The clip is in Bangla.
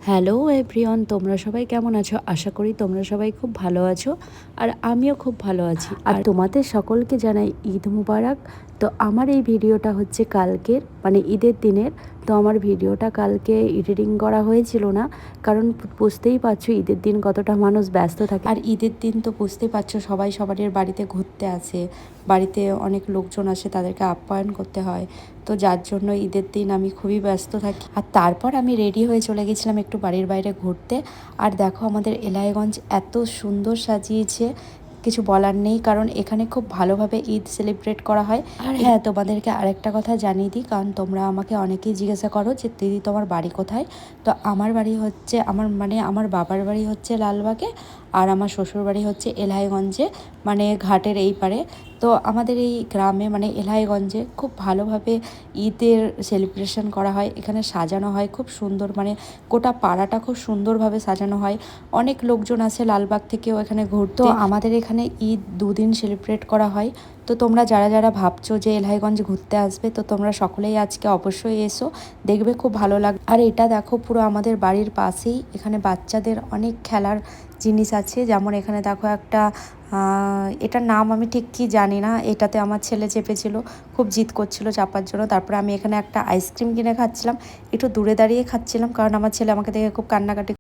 হ্যালো এভরিওয়ান, তোমরা সবাই কেমন আছো? আশা করি তোমরা সবাই খুব ভালো আছো, আর আমিও খুব ভালো আছি। আর তোমাদের সকলকে জানাই ঈদ মুবারক। তো আমার এই ভিডিওটা হচ্ছে কালকের, মানে ঈদের দিনের। তো আমার ভিডিওটা কালকে এডিটিং করা হয়েছিল না, কারণ বুঝতেই পারছো ঈদের দিন কতটা মানুষ ব্যস্ত থাকে। আর ঈদের দিন তো বুঝতেই পারছো সবাই সবারের বাড়িতে ঘুরতে আসে, বাড়িতে অনেক লোকজন আসে, তাদেরকে আপ্যায়ন করতে হয়। তো যার জন্য ঈদের দিন আমি খুবই ব্যস্ত থাকি। আর তারপর আমি রেডি হয়ে চলে গেছিলাম একটু বাড়ির বাইরে ঘুরতে। আর দেখো আমাদের এলাইগঞ্জ এত সুন্দর সাজিয়েছে, কিছু বলার নেই, কারণ এখানে খুব ভালোভাবে ঈদ সেলিব্রেট করা হয়। আর হ্যাঁ, তোমাদেরকে আরেকটা কথা জানিয়ে দিই, কারণ তোমরা আমাকে অনেকেই জিজ্ঞাসা করো যে দিদি তোমার বাড়ি কোথায়। তো আমার বাড়ি হচ্ছে আমার বাবার বাড়ি হচ্ছে লালবাগে, আর আমার শ্বশুর বাড়ি হচ্ছে এলাইগঞ্জে, মানে ঘাটের এই পারে। তো আমাদের এই গ্রামে মানে এলাইগঞ্জে খুব ভালোভাবে ঈদের সেলিব্রেশন করা হয়। এখানে সাজানো হয় খুব সুন্দর, মানে গোটা পাড়াটা খুব সুন্দরভাবে সাজানো হয়। অনেক লোকজন আসে লালবাগ থেকেও এখানে ঘুরতে। তো আমাদের এখানে ঈদ দুদিন সেলিব্রেট করা হয়। তো তোমরা যারা যারা ভাবছো যে এলাইগঞ্জ ঘুরতে আসবে, তো তোমরা সকলেই আজকে অবশ্যই এসো, দেখবে খুব ভালো লাগবে। আর এটা দেখো পুরো আমাদের বাড়ির পাশেই, এখানে বাচ্চাদের অনেক খেলার জিনিস আছে। যেমন এখানে দেখো একটা এটার নাম আমি ঠিক কি জানি না, এটাতে আমার ছেলে চেপেছিল, খুব জিদ করছিল চাপার জন্য। তারপরে আমি এখানে একটা আইসক্রিম কিনে খাচ্ছিলাম, একটু দূরে দাঁড়িয়ে খাচ্ছিলাম, কারণ আমার ছেলে আমাকে দেখে খুব কান্নাকাটি